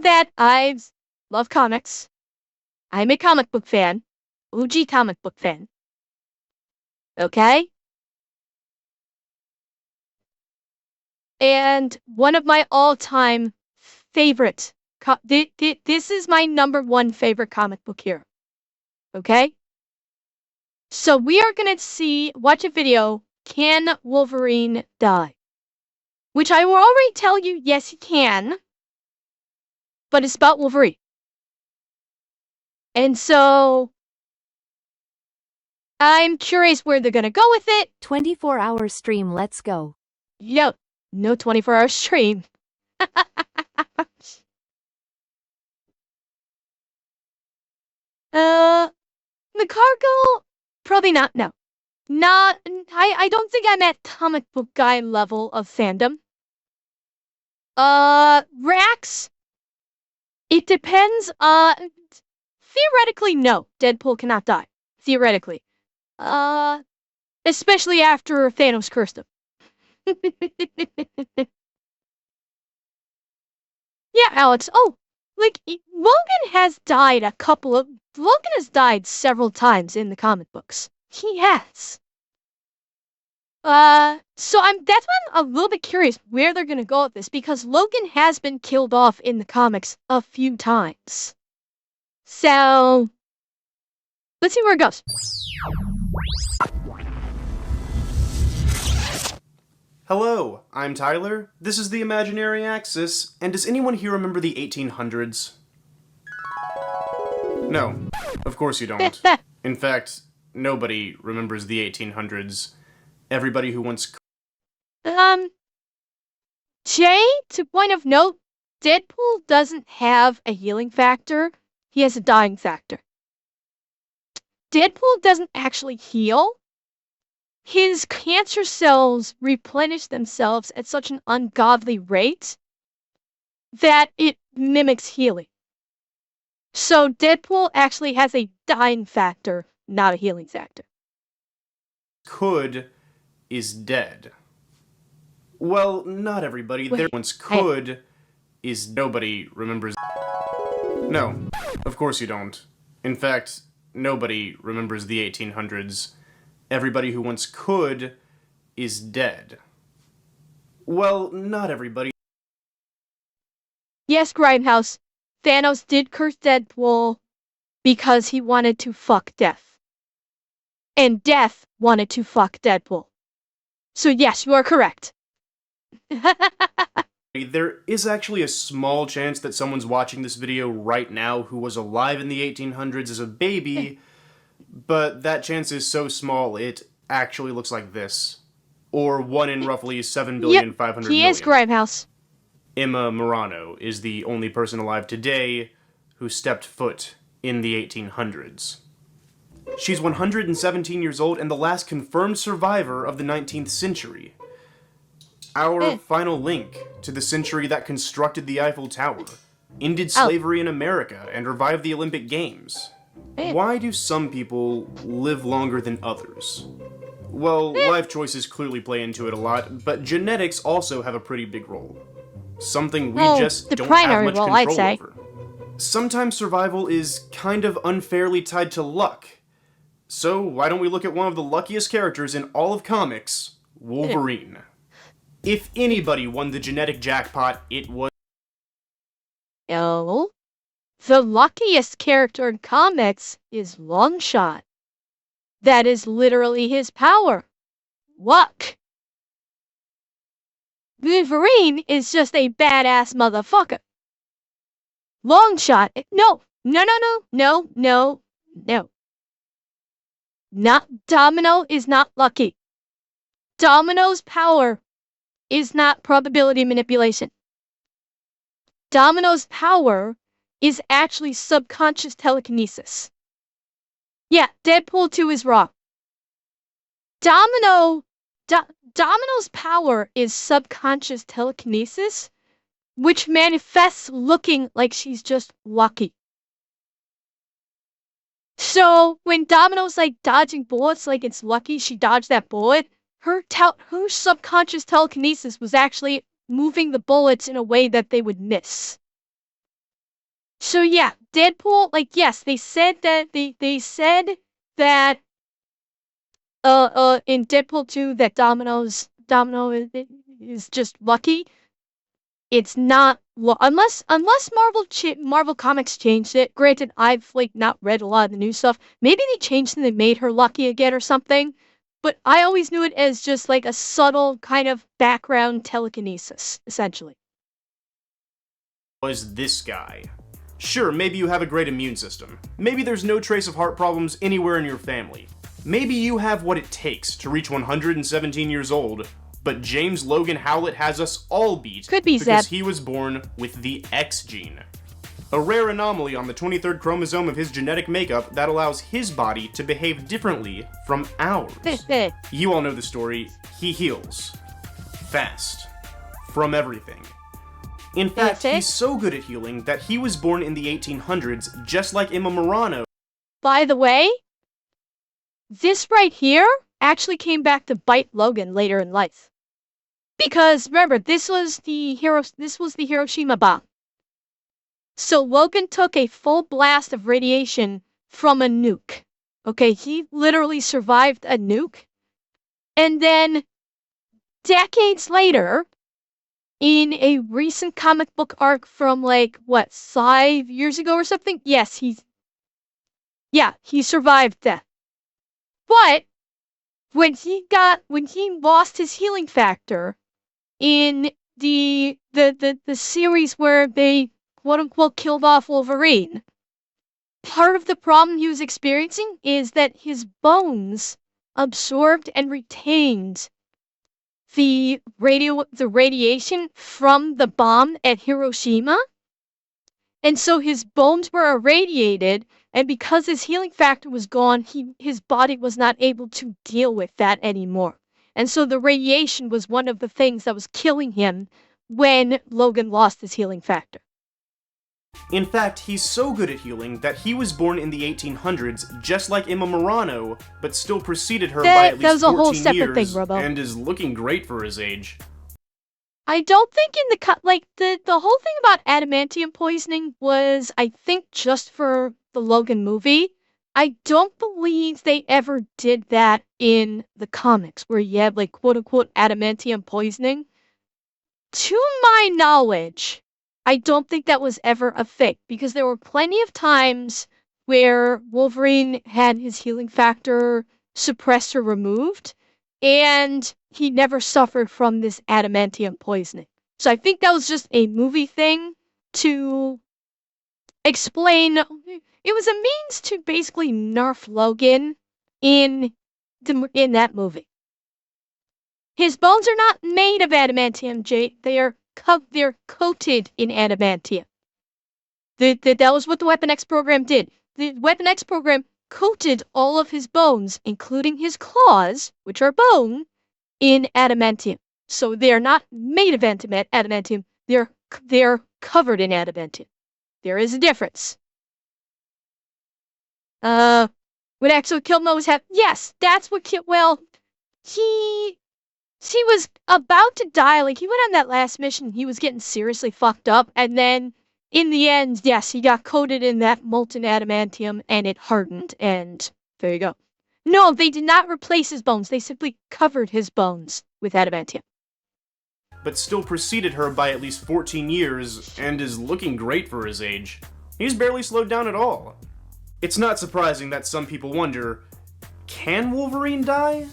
that I love comics. I'm a comic book fan. OG comic book fan. Okay? And one of my all-time favorite, this is my number one favorite comic book here. Okay? So we are gonna watch a video, Can Wolverine Die? Which I will already tell you, yes he can. But it's about Wolverine. And so I'm curious where they're gonna go with it. 24-hour stream, let's go. Yo, no 24-hour stream. The cargo? Probably not, no. I don't think I'm at comic book guy level of fandom. Rax? It depends, theoretically, no. Deadpool cannot die. Theoretically. Especially after Thanos cursed him. Yeah, Alex. Oh, Logan has died Logan has died several times in the comic books. He has. So that's why I'm a little bit curious where they're gonna go with this, because Logan has been killed off in the comics a few times. So, let's see where it goes. Hello, I'm Tyler, this is the Imaginary Axis, and does anyone here remember the 1800s? No, of course you don't. In fact, nobody remembers the 1800s. Everybody who once... Jay, to point of note, Deadpool doesn't have a healing factor, he has a dying factor. Deadpool doesn't actually heal. His cancer cells replenish themselves at such an ungodly rate that it mimics healing. So Deadpool actually has a dying factor, not a healing factor. Could is dead. Well, not everybody. There once could is nobody remembers. No, of course you don't. In fact, nobody remembers the 1800s. Everybody who once could is dead. Well, not everybody. Yes, Grindhouse. Thanos did curse Deadpool because he wanted to fuck Death. And Death wanted to fuck Deadpool. So yes, you are correct. There is actually a small chance that someone's watching this video right now who was alive in the 1800s as a baby, but that chance is so small it actually looks like this. Or 1 in roughly 7,500,000,000. He is Grindhouse. Emma Morano is the only person alive today who stepped foot in the 1800s. She's 117 years old and the last confirmed survivor of the 19th century. Our final link to the century that constructed the Eiffel Tower, ended slavery in America, and revived the Olympic Games. Why do some people live longer than others? Well, life choices clearly play into it a lot, but genetics also have a pretty big role. Something we just don't have much control over. Sometimes survival is kind of unfairly tied to luck. So why don't we look at one of the luckiest characters in all of comics, Wolverine. If anybody won the genetic jackpot, it was... Oh? The luckiest character in comics is Longshot. That is literally his power. Luck. Wolverine is just a badass motherfucker. Longshot, no. Not Domino is not lucky. Domino's power is not probability manipulation. Domino's power is actually subconscious telekinesis. Yeah, Deadpool 2 is wrong. Domino's power is subconscious telekinesis, which manifests looking like she's just lucky. So when Domino's like dodging bullets like it's lucky she dodged that bullet, her subconscious telekinesis was actually moving the bullets in a way that they would miss. So yeah, Deadpool, like, yes, they said that in Deadpool 2 that Domino is just lucky. It's not unless Marvel Comics changed it. Granted, I've like not read a lot of the new stuff. Maybe they changed and they made her lucky again or something. But I always knew it as just like a subtle kind of background telekinesis, essentially. Was this guy. Sure, maybe you have a great immune system. Maybe there's no trace of heart problems anywhere in your family. Maybe you have what it takes to reach 117 years old, but James Logan Howlett has us all beat Could be because Zeb. he was born with the X gene. A rare anomaly on the 23rd chromosome of his genetic makeup that allows his body to behave differently from ours. You all know the story. He heals. Fast. From everything. In fact, he's so good at healing that he was born in the 1800s, just like Emma Morano. By the way, this right here actually came back to bite Logan later in life. Because remember, this was the Hiroshima bomb. So Logan took a full blast of radiation from a nuke. Okay, he literally survived a nuke. And then decades later, in a recent comic book arc from like, what, 5 years ago or something? Yes, he survived that. But when he lost his healing factor in the series where they quote unquote killed off Wolverine, part of the problem he was experiencing is that his bones absorbed and retained the radiation from the bomb at Hiroshima. And so his bones were irradiated, and because his healing factor was gone, his body was not able to deal with that anymore. And so the radiation was one of the things that was killing him when Logan lost his healing factor. In fact, he's so good at healing that he was born in the 1800s, just like Emma Morano, but still preceded her by at least 14 was a whole separate years, thing, Robo. and is looking great for his age. I don't think in the whole thing about adamantium poisoning was, I think, just for the Logan movie. I don't believe they ever did that in the comics, where you have like quote unquote adamantium poisoning. To my knowledge, I don't think that was ever a thing, because there were plenty of times where Wolverine had his healing factor suppressed or removed, and he never suffered from this adamantium poisoning. So I think that was just a movie thing to explain. It was a means to basically nerf Logan in that movie. His bones are not made of adamantium, Jade. They're coated in adamantium. That was what the Weapon X program did. The Weapon X program coated all of his bones, including his claws, which are bone, in adamantium. So they're not made of adamantium. They're covered in adamantium. There is a difference. What actually killed Mo was yes, that's what killed. Well, he was about to die. Like, he went on that last mission. He was getting seriously fucked up, and then in the end, yes, he got coated in that molten adamantium, and it hardened, and there you go. No, they did not replace his bones. They simply covered his bones with adamantium. But still preceded her by at least 14 years, and is looking great for his age. He's barely slowed down at all. It's not surprising that some people wonder, can Wolverine die?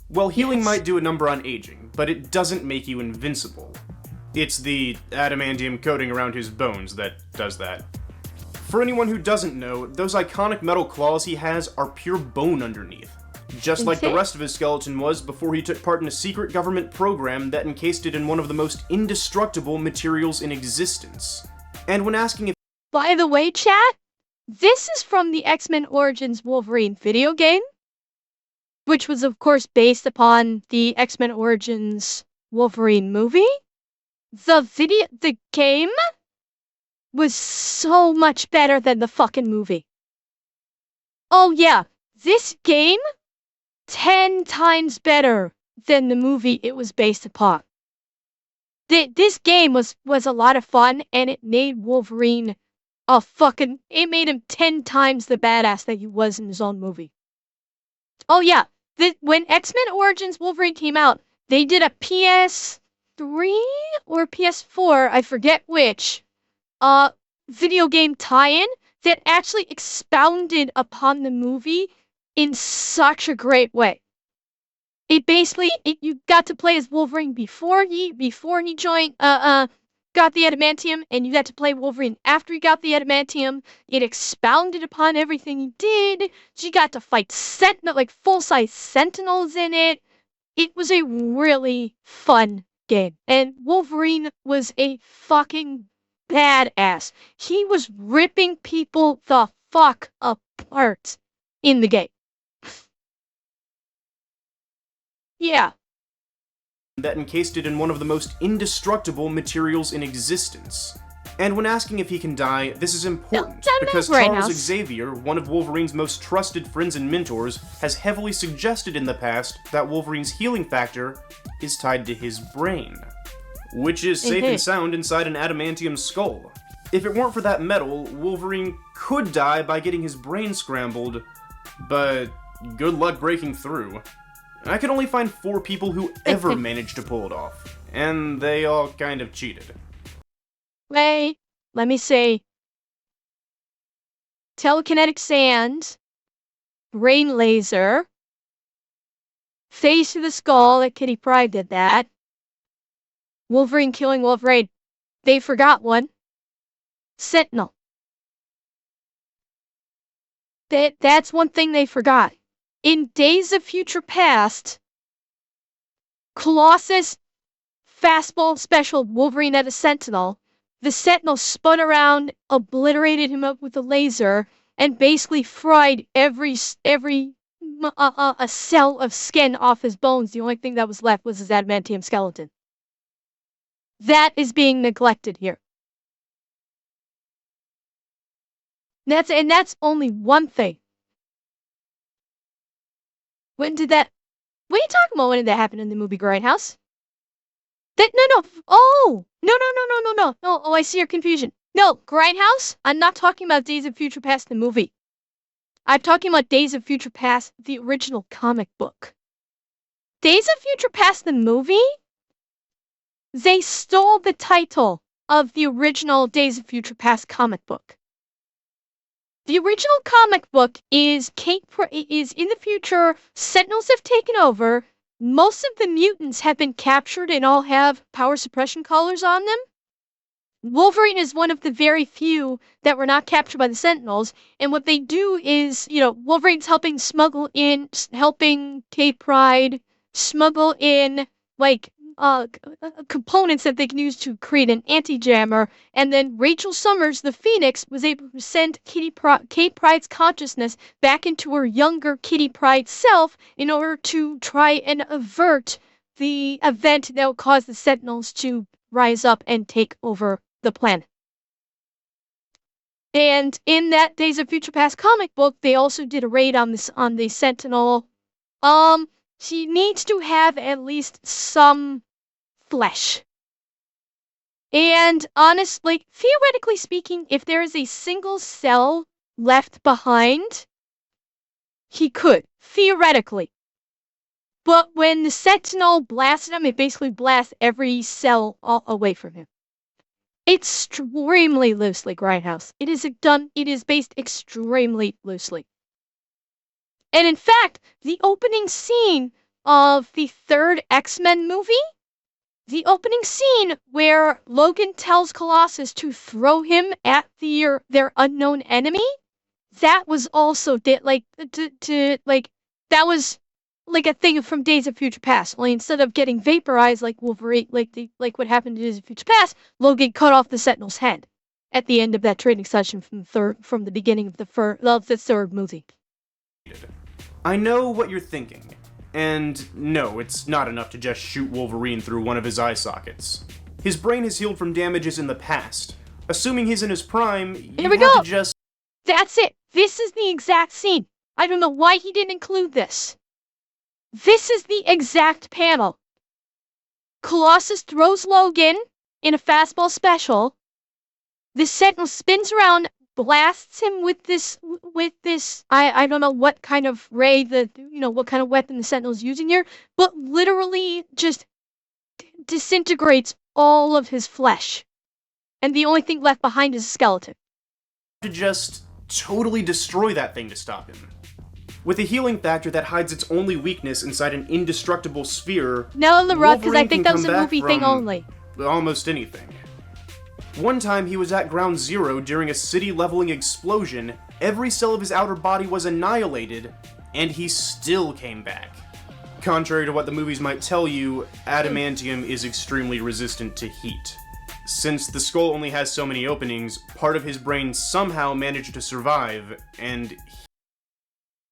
Well, healing might do a number on aging, but it doesn't make you invincible. It's the adamantium coating around his bones that does that. For anyone who doesn't know, those iconic metal claws he has are pure bone underneath. Just like the rest of his skeleton was before he took part in a secret government program that encased it in one of the most indestructible materials in existence. And when asking if— By the way, chat, this is from the X-Men Origins Wolverine video game, which was of course based upon the X-Men Origins Wolverine movie. The game was so much better than the fucking movie. Oh yeah, this game 10 times better than the movie it was based upon. This game was a lot of fun, and it made Wolverine Oh, fucking, it made him 10 times the badass that he was in his own movie. Oh, yeah. When X-Men Origins Wolverine came out, they did a PS3 or PS4, I forget which, video game tie-in that actually expounded upon the movie in such a great way. You got to play as Wolverine before he joined got the adamantium, and you got to play Wolverine after he got the adamantium. It expounded upon everything he did. So you got to fight Sentinel, like full-size Sentinels in it. It was a really fun game. And Wolverine was a fucking badass. He was ripping people the fuck apart in the game. Yeah. That encased it in one of the most indestructible materials in existence. And when asking if he can die, this is important, because Charles Xavier, one of Wolverine's most trusted friends and mentors, has heavily suggested in the past that Wolverine's healing factor is tied to his brain, which is safe and sound inside an adamantium skull. If it weren't for that metal, Wolverine could die by getting his brain scrambled, but good luck breaking through. I could only find 4 people who ever managed to pull it off, and they all kind of cheated. Wait, let me see. Telekinetic sand, brain laser, phase to the skull, that Kitty Pryde did that. Wolverine killing Wolverine. They forgot one. Sentinel. That's one thing they forgot. In Days of Future Past, Colossus fastball special Wolverine at a Sentinel. The Sentinel spun around, obliterated him up with a laser, and basically fried every a cell of skin off his bones. The only thing that was left was his adamantium skeleton. That is being neglected here. That's only one thing. When did that? What are you talking about? When did that happen in the movie Grindhouse? No. Oh, no. Oh, I see your confusion. No, Grindhouse. I'm not talking about Days of Future Past the movie. I'm talking about Days of Future Past, the original comic book. Days of Future Past the movie. They stole the title of the original Days of Future Past comic book. The original comic book is in the future. Sentinels have taken over. Most of the mutants have been captured and all have power suppression collars on them. Wolverine is one of the very few that were not captured by the Sentinels. And what they do is, Wolverine's helping Kate Pryde smuggle in, components that they can use to create an anti-jammer, and then Rachel Summers, the Phoenix, was able to send Kate Pryde's consciousness back into her younger Kitty Pryde self in order to try and avert the event that will cause the Sentinels to rise up and take over the planet. And in that Days of Future Past comic book, they also did a raid on the Sentinel. She needs to have at least some flesh. And honestly, theoretically speaking, if there is a single cell left behind, he could, theoretically. But when the Sentinel blasted him, it basically blasts every cell away from him. Extremely loosely, Grindhouse. It is based extremely loosely. And in fact, the opening scene of the third X-Men movie, the opening scene where Logan tells Colossus to throw him at their unknown enemy, that was also that was like a thing from Days of Future Past. Only instead of getting vaporized like Wolverine, like what happened in Days of Future Past, Logan cut off the Sentinel's head at the end of that training session from the beginning of the third movie. I know what you're thinking. And no, it's not enough to just shoot Wolverine through one of his eye sockets. His brain has healed from damages in the past. Assuming he's in his prime, you have to just... That's it! This is the exact scene. I don't know why he didn't include this. This is the exact panel. Colossus throws Logan in a fastball special. The Sentinel spins around, blasts him with this, I don't know what kind of ray what kind of weapon the Sentinel's using here, but literally just disintegrates all of his flesh. And the only thing left behind is a skeleton. To just totally destroy that thing to stop him. With a healing factor that hides its only weakness inside an indestructible sphere, No, the rug, because I Wolverine think can that was come a back movie thing from only. almost anything. One time he was at ground zero during a city-leveling explosion, every cell of his outer body was annihilated, and he still came back. Contrary to what the movies might tell you, adamantium is extremely resistant to heat. Since the skull only has so many openings, part of his brain somehow managed to survive, and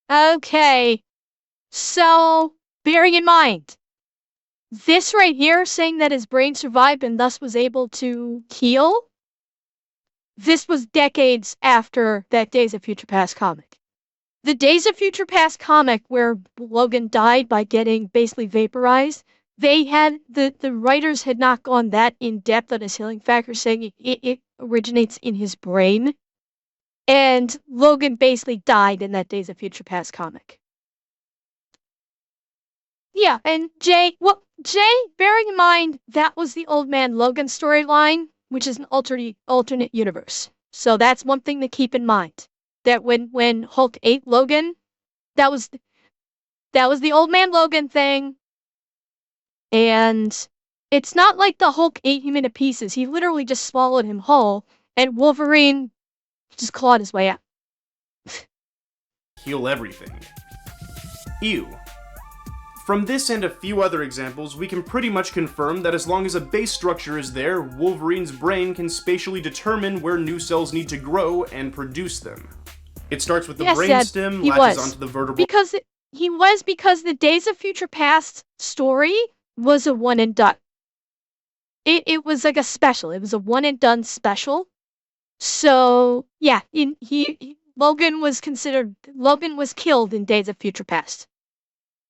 Okay, so bearing in mind, this right here saying that his brain survived and thus was able to heal, this was decades after that Days of Future Past comic. The Days of Future Past comic where Logan died by getting basically vaporized, the writers had not gone that in depth on his healing factor, saying it originates in his brain. And Logan basically died in that Days of Future Past comic. Yeah, and Jay, bearing in mind that was the Old Man Logan storyline, which is an alternate universe. So that's one thing to keep in mind. That when Hulk ate Logan, that was the Old Man Logan thing. And it's not like the Hulk ate him into pieces. He literally just swallowed him whole, and Wolverine just clawed his way out. heal everything. Ew. From this and a few other examples, we can pretty much confirm that as long as a base structure is there, Wolverine's brain can spatially determine where new cells need to grow and produce them. It starts with the brainstem, latches onto the vertebral... Because the Days of Future Past story was a one and done. It was like a special. It was a one and done special. So yeah, Logan was killed in Days of Future Past.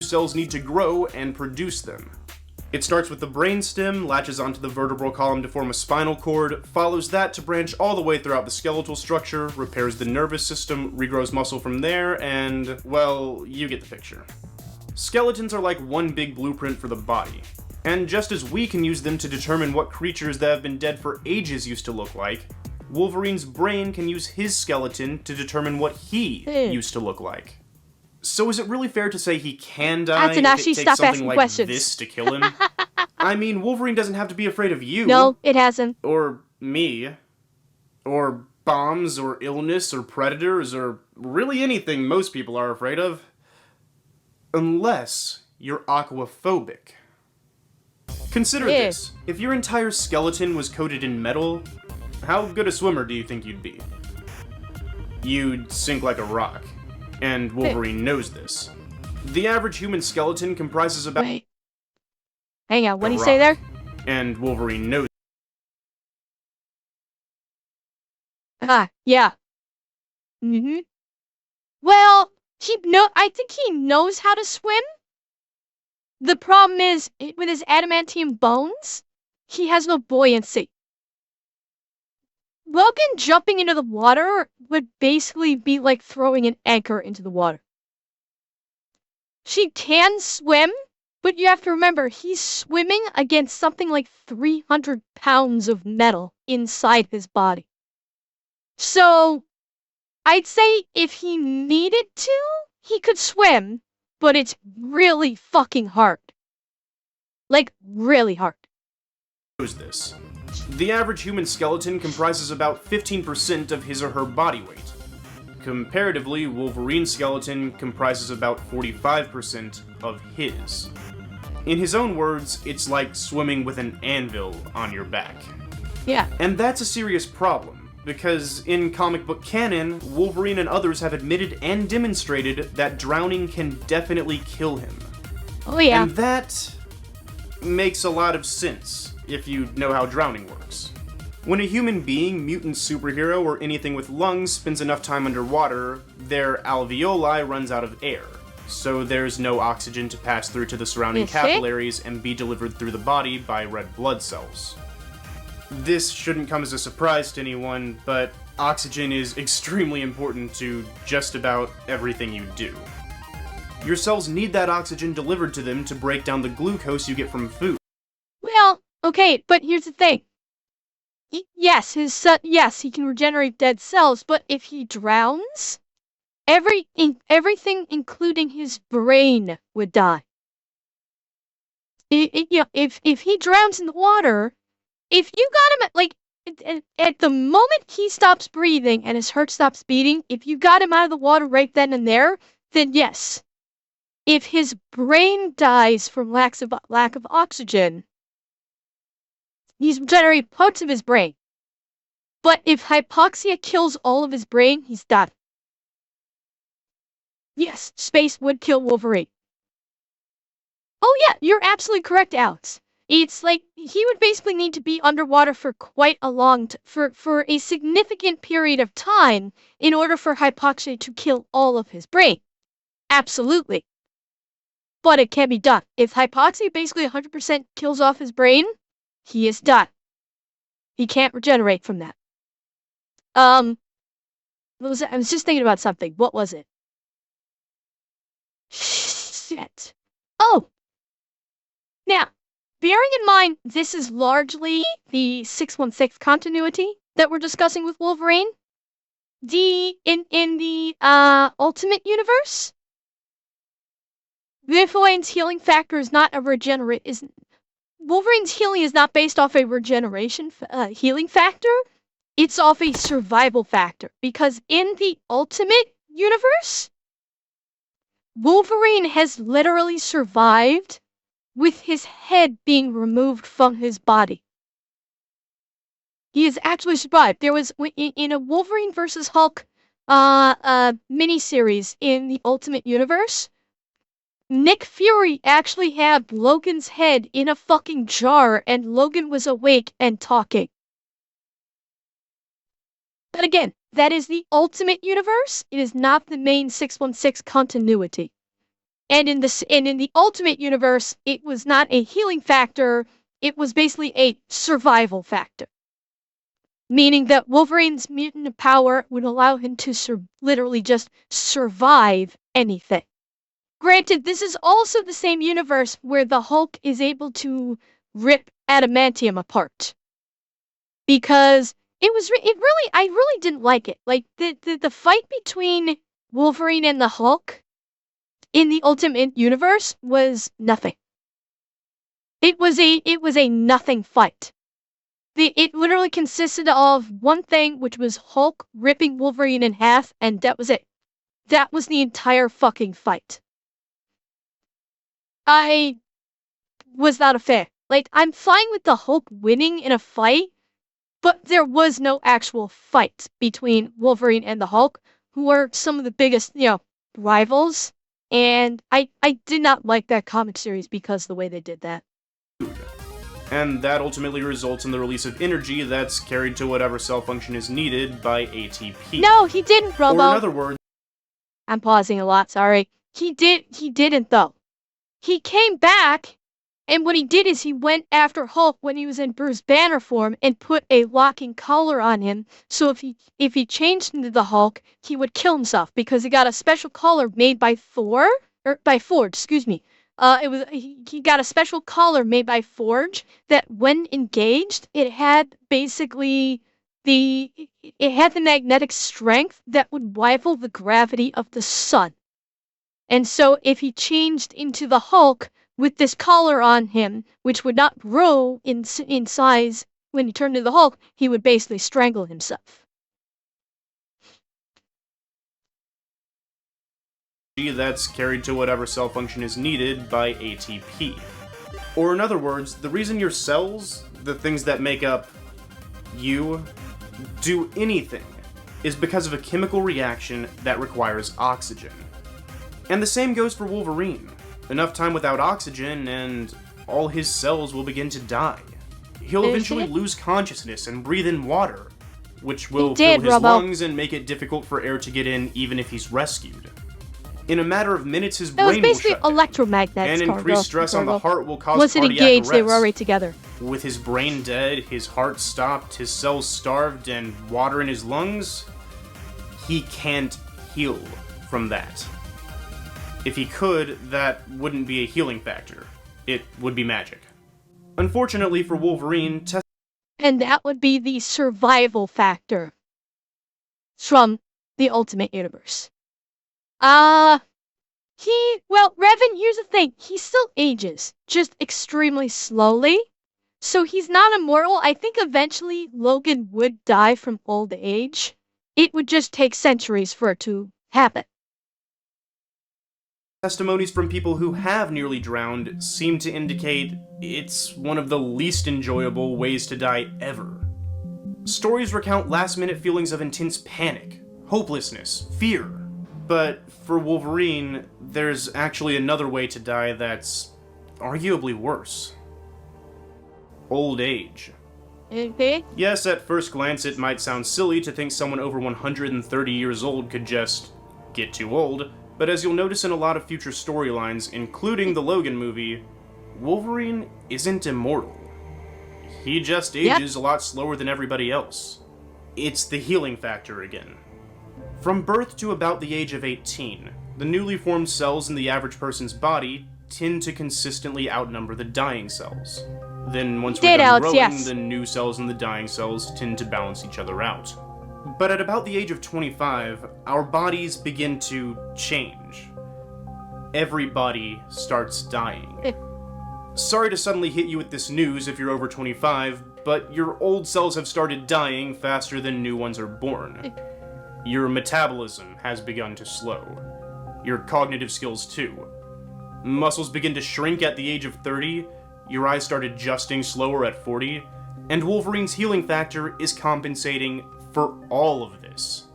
Cells need to grow and produce them. It starts with the brainstem, latches onto the vertebral column to form a spinal cord, follows that to branch all the way throughout the skeletal structure, repairs the nervous system, regrows muscle from there, and, well, you get the picture. Skeletons are like one big blueprint for the body. And just as we can use them to determine what creatures that have been dead for ages used to look like, Wolverine's brain can use his skeleton to determine what he used to look like. So is it really fair to say he can die if it takes something like this to kill him? I mean, Wolverine doesn't have to be afraid of you. No, it hasn't. Or me. Or bombs, or illness, or predators, or really anything most people are afraid of. Unless you're aquaphobic. Consider this. If your entire skeleton was coated in metal, how good a swimmer do you think you'd be? You'd sink like a rock. And Wolverine knows this. The average human skeleton comprises about... Wait. Hang on, what do you say there? And Wolverine knows... Yeah. Mm-hmm. Well, I think he knows how to swim. The problem is, with his adamantium bones, he has no buoyancy. Logan jumping into the water would basically be like throwing an anchor into the water. She can swim, but you have to remember, he's swimming against something like 300 pounds of metal inside his body. So, I'd say if he needed to, he could swim, but it's really fucking hard. Like, really hard. This. The average human skeleton comprises about 15% of his or her body weight. Comparatively, Wolverine's skeleton comprises about 45% of his. In his own words, it's like swimming with an anvil on your back. Yeah. And that's a serious problem, because in comic book canon, Wolverine and others have admitted and demonstrated that drowning can definitely kill him. Oh yeah. And that makes a lot of sense if you know how drowning works. When a human being, mutant superhero, or anything with lungs spends enough time underwater, their alveoli runs out of air, so there's no oxygen to pass through to the surrounding capillaries and be delivered through the body by red blood cells. This shouldn't come as a surprise to anyone, but oxygen is extremely important to just about everything you do. Your cells need that oxygen delivered to them to break down the glucose you get from food. Well, okay, but here's the thing. Yes, yes, he can regenerate dead cells, but if he drowns, everything, including his brain, would die. If he drowns in the water, if you got him at the moment he stops breathing and his heart stops beating, if you got him out of the water right then and there, then yes. If his brain dies from lack of oxygen, he's regenerated parts of his brain. But if hypoxia kills all of his brain, he's done. Yes, space would kill Wolverine. Oh yeah, you're absolutely correct, Alex. It's like he would basically need to be underwater for quite a for a significant period of time in order for hypoxia to kill all of his brain. Absolutely. But it can be done. If hypoxia basically 100% kills off his brain, he is done. He can't regenerate from that. What was it? I was just thinking about something. What was it? Shit. Oh! Now, bearing in mind this is largely the 616 continuity that we're discussing with Wolverine, in the Ultimate Universe, Wolverine's healing factor is not a Wolverine's healing is not based off a regeneration healing factor. It's off a survival factor, because in the Ultimate Universe, Wolverine has literally survived with his head being removed from his body. He has actually survived. There was, in a Wolverine vs. Hulk miniseries in the Ultimate Universe, Nick Fury actually had Logan's head in a fucking jar, and Logan was awake and talking. But again, that is the Ultimate Universe. It is not the main 616 continuity. And in the Ultimate Universe, it was not a healing factor. It was basically a survival factor. Meaning that Wolverine's mutant power would allow him to literally just survive anything. Granted, this is also the same universe where the Hulk is able to rip adamantium apart. Because I really didn't like it. Like, the fight between Wolverine and the Hulk in the Ultimate Universe was nothing. It was a nothing fight. It literally consisted of one thing, which was Hulk ripping Wolverine in half, and that was it. That was the entire fucking fight. I was not a fan. Like, I'm fine with the Hulk winning in a fight, but there was no actual fight between Wolverine and the Hulk, who are some of the biggest, rivals. And I did not like that comic series because of the way they did that. And that ultimately results in the release of energy that's carried to whatever cell function is needed by ATP. No, he didn't, Robo. Or in other words... I'm pausing a lot, sorry. He didn't, though. He came back, and what he did is he went after Hulk when he was in Bruce Banner form and put a locking collar on him, so if he changed into the Hulk, he would kill himself, because he got a special collar made by Forge, excuse me. He got a special collar made by Forge that when engaged, it had basically the magnetic strength that would rival the gravity of the sun. And so if he changed into the Hulk with this collar on him, which would not grow in size when he turned into the Hulk, he would basically strangle himself. That's carried to whatever cell function is needed by ATP. Or in other words, the reason your cells, the things that make up you, do anything is because of a chemical reaction that requires oxygen. And the same goes for Wolverine. Enough time without oxygen and all his cells will begin to die. He'll eventually lose consciousness and breathe in water, which will fill his lungs and make it difficult for air to get in even if he's rescued. In a matter of minutes, his brain will shut down, electromagnets, and increased stress on the heart will cause Once it cardiac engaged, arrest. they were already together. With his brain dead, his heart stopped, his cells starved, and water in his lungs, he can't heal from that. If he could, that wouldn't be a healing factor. It would be magic. Unfortunately for Wolverine, And that would be the survival factor from the Ultimate Universe. Well, Revan, here's the thing. He still ages, just extremely slowly. So he's not immortal. I think eventually Logan would die from old age. It would just take centuries for it to happen. testimonies from people who have nearly drowned seem to indicate it's one of the least enjoyable ways to die ever. Stories recount last-minute feelings of intense panic, hopelessness, fear. But for Wolverine, there's actually another way to die that's arguably worse. Old age. Okay? Yes, at first glance it might sound silly to think someone over 130 years old could just get too old, but as you'll notice in a lot of future storylines, including the Logan movie, Wolverine isn't immortal. He just ages a lot slower than everybody else. It's the healing factor again. From birth to about the age of 18, the newly formed cells in the average person's body tend to consistently outnumber the dying cells. Then once we're done growing, the new cells and the dying cells tend to balance each other out. But at about the age of 25, our bodies begin to change. Everybody starts dying. Sorry to suddenly hit you with this news if you're over 25, but your old cells have started dying faster than new ones are born. Your metabolism has begun to slow. Your cognitive skills too. Muscles begin to shrink at the age of 30, your eyes start adjusting slower at 40, and Wolverine's healing factor is compensating for all of this.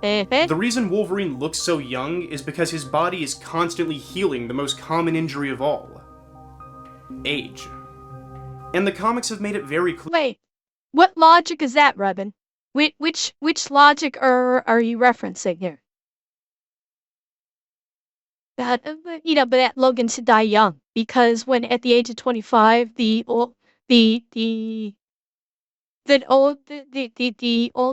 The reason Wolverine looks so young is because his body is constantly healing the most common injury of all. Age. And the comics have made it very clear. Wait, what logic is that, Revan? Which logic are you referencing here? That but that Logan should die young because when at the age of 25, the old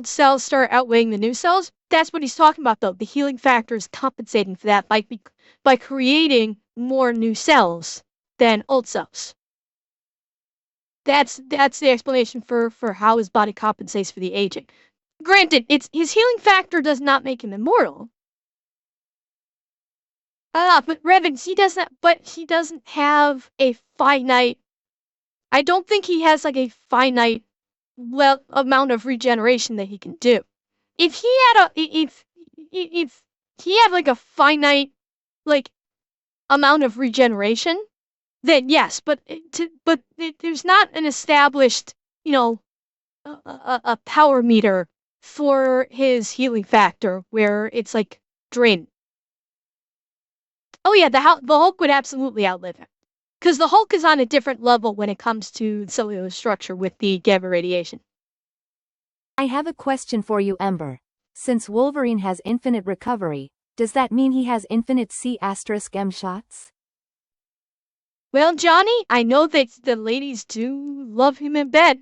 cells start outweighing the new cells. That's what he's talking about, though. The healing factor is compensating for that by creating more new cells than old cells. That's the explanation for how his body compensates for the aging. Granted, his healing factor does not make him immortal. But Revan, he doesn't have a finite. I don't think he has like a finite amount of regeneration that he can do. If he had like a finite amount of regeneration, then yes, but there's not an established, a power meter for his healing factor where it's like drained. Oh yeah, the Hulk would absolutely outlive him. Because the Hulk is on a different level when it comes to cellular structure with the gamma radiation. I have a question for you, Ember. Since Wolverine has infinite recovery, does that mean he has infinite C*M shots? Well, Johnny, I know that the ladies do love him in bed.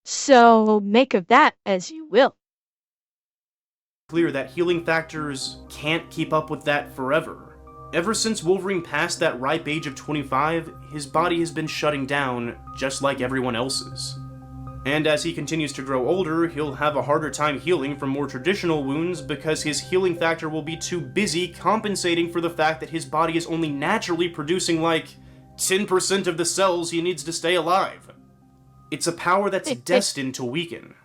So make of that as you will. Clear that healing factors can't keep up with that forever. Ever since Wolverine passed that ripe age of 25, his body has been shutting down just like everyone else's. And as he continues to grow older, he'll have a harder time healing from more traditional wounds because his healing factor will be too busy compensating for the fact that his body is only naturally producing like 10% of the cells he needs to stay alive. It's a power that's destined to weaken.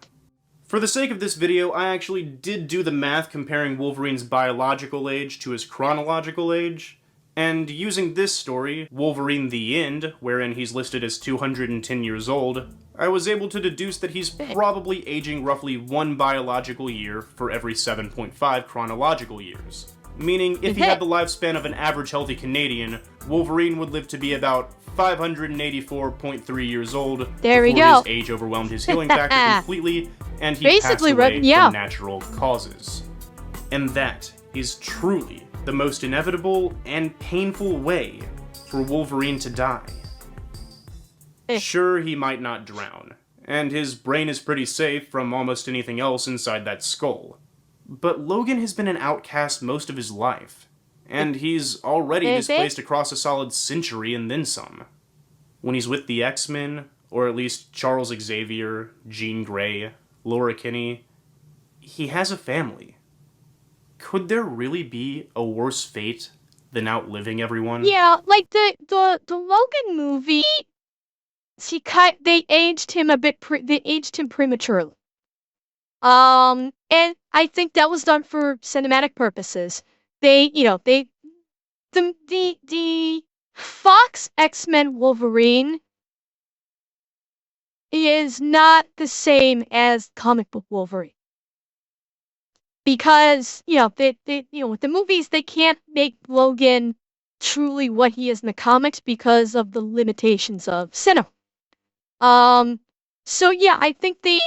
For the sake of this video, I actually did do the math comparing Wolverine's biological age to his chronological age, and using this story, Wolverine the End, wherein he's listed as 210 years old, I was able to deduce that he's probably aging roughly 1 biological year for every 7.5 chronological years. Meaning, if he had the lifespan of an average healthy Canadian, Wolverine would live to be about 584.3 years old before his age overwhelmed his healing factor completely, and he basically passed away from natural causes. And that is truly the most inevitable and painful way for Wolverine to die. Sure, he might not drown, and his brain is pretty safe from almost anything else inside that skull. But Logan has been an outcast most of his life, and he's already displaced across a solid century and then some. When he's with the X-Men, or at least Charles Xavier, Jean Grey, Laura Kinney, he has a family. Could there really be a worse fate than outliving everyone? Yeah, like the Logan movie, they aged him a bit. They aged him prematurely. And I think that was done for cinematic purposes. The Fox X-Men Wolverine is not the same as comic book Wolverine. Because, with the movies, they can't make Logan truly what he is in the comics because of the limitations of cinema. So yeah, I think they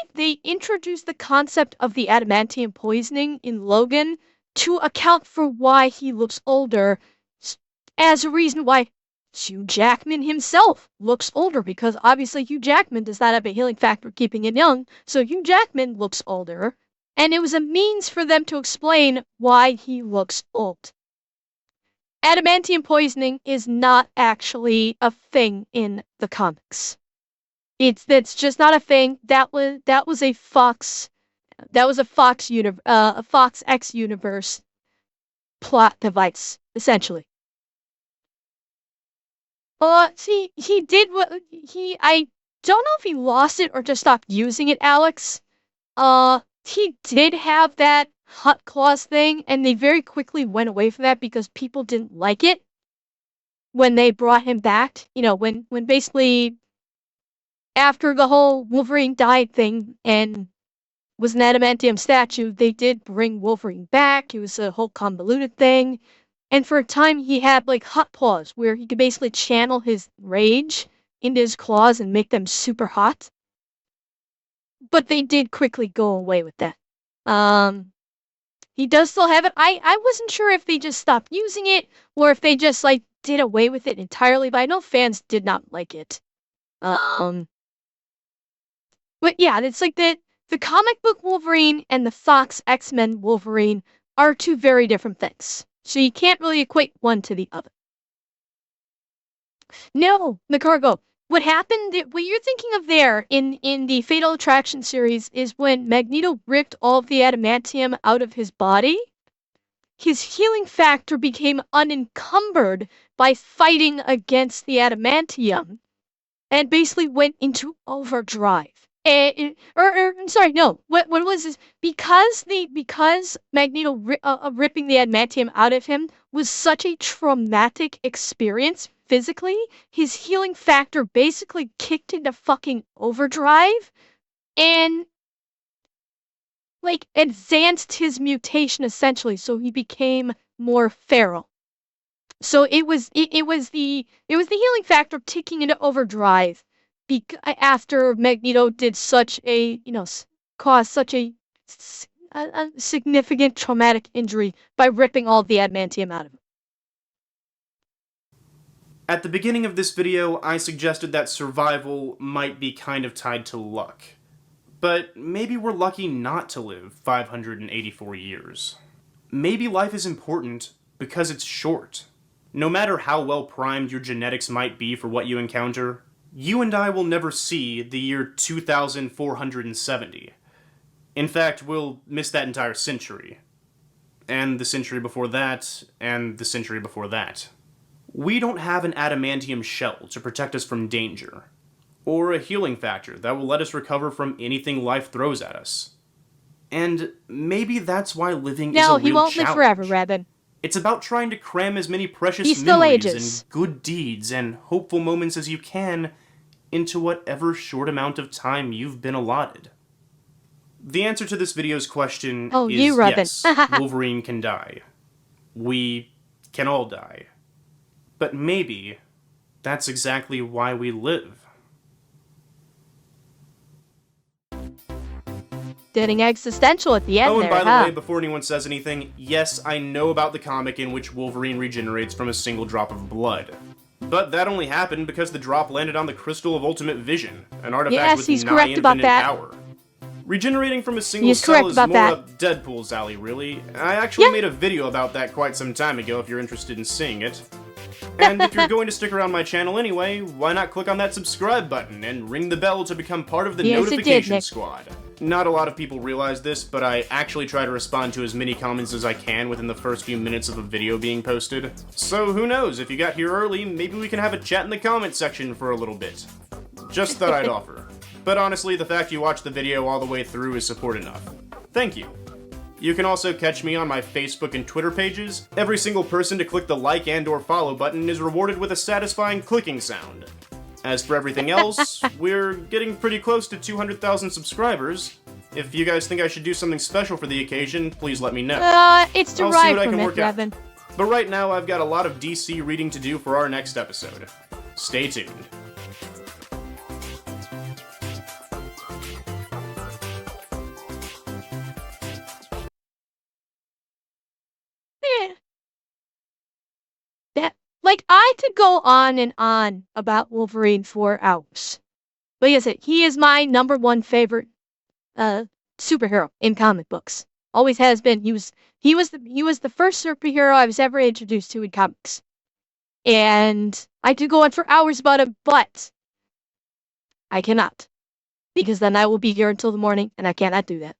introduced the concept of the adamantium poisoning in Logan to account for why he looks older, as a reason why Hugh Jackman himself looks older, because obviously Hugh Jackman does not have a healing factor keeping him young, so Hugh Jackman looks older, and it was a means for them to explain why he looks old. Adamantium poisoning is not actually a thing in the comics. That's just not a thing. That was a Fox X universe plot device, essentially. See, he did what I don't know if he lost it or just stopped using it, Alex. He did have that hot claws thing, and they very quickly went away from that because people didn't like it when they brought him back. When basically after the whole Wolverine died thing and was an adamantium statue, they did bring Wolverine back. It was a whole convoluted thing. And for a time, he had like hot claws, where he could basically channel his rage into his claws and make them super hot. But they did quickly go away with that. He does still have it. I wasn't sure if they just stopped using it or if they just like did away with it entirely, but I know fans did not like it. But yeah, it's like the comic book Wolverine and the Fox X-Men Wolverine are two very different things. So you can't really equate one to the other. No, McCargo. What happened, what you're thinking of there in the Fatal Attraction series is when Magneto ripped all of the adamantium out of his body, his healing factor became unencumbered by fighting against the adamantium and basically went into overdrive. Sorry, no. What was this? Because Magneto ripping the adamantium out of him was such a traumatic experience physically, his healing factor basically kicked into fucking overdrive and like advanced his mutation essentially, so he became more feral. So it was the healing factor ticking into overdrive after Magneto did such a, caused such a significant traumatic injury by ripping all the adamantium out of him. At the beginning of this video, I suggested that survival might be kind of tied to luck. But maybe we're lucky not to live 584 years. Maybe life is important because it's short. No matter how well primed your genetics might be for what you encounter, you and I will never see the year 2470. In fact, we'll miss that entire century. And the century before that, and the century before that. We don't have an adamantium shell to protect us from danger, or a healing factor that will let us recover from anything life throws at us. And maybe that's why living is a real challenge. No, he won't live forever, Rabin. It's about trying to cram as many precious He still memories ages. and good deeds and hopeful moments as you can into whatever short amount of time you've been allotted. The answer to this video's question is yes, Wolverine can die. We can all die. But maybe that's exactly why we live. Getting existential at the end Oh, and there, by the way, before anyone says anything, yes, I know about the comic in which Wolverine regenerates from a single drop of blood. But that only happened because the drop landed on the Crystal of Ultimate Vision, an artifact Yes, with he's nigh correct about infinite that. power. Regenerating from a single He is cell correct is about more that. up Deadpool's alley, really. I actually Yeah. made a video about that quite some time ago if you're interested in seeing it. And if you're going to stick around my channel anyway, why not click on that subscribe button and ring the bell to become part of the Yes, it did, notification Nick. squad. Not a lot of people realize this, but I actually try to respond to as many comments as I can within the first few minutes of a video being posted. So who knows, if you got here early, maybe we can have a chat in the comment section for a little bit. Just thought I'd offer. But honestly, the fact you watched the video all the way through is support enough. Thank you. You can also catch me on my Facebook and Twitter pages. Every single person to click the like and or follow button is rewarded with a satisfying clicking sound. As for everything else, we're getting pretty close to 200,000 subscribers. If you guys think I should do something special for the occasion, please let me know. It's I'll see derived what I from can it, work out. Devin. But right now, I've got a lot of DC reading to do for our next episode. Stay tuned. Yeah. Like, I could go on and on about Wolverine for hours. But yes, he is my number one favorite superhero in comic books. Always has been. He was the first superhero I was ever introduced to in comics. And I could go on for hours about him, but I cannot. Because then I will be here until the morning, and I cannot do that.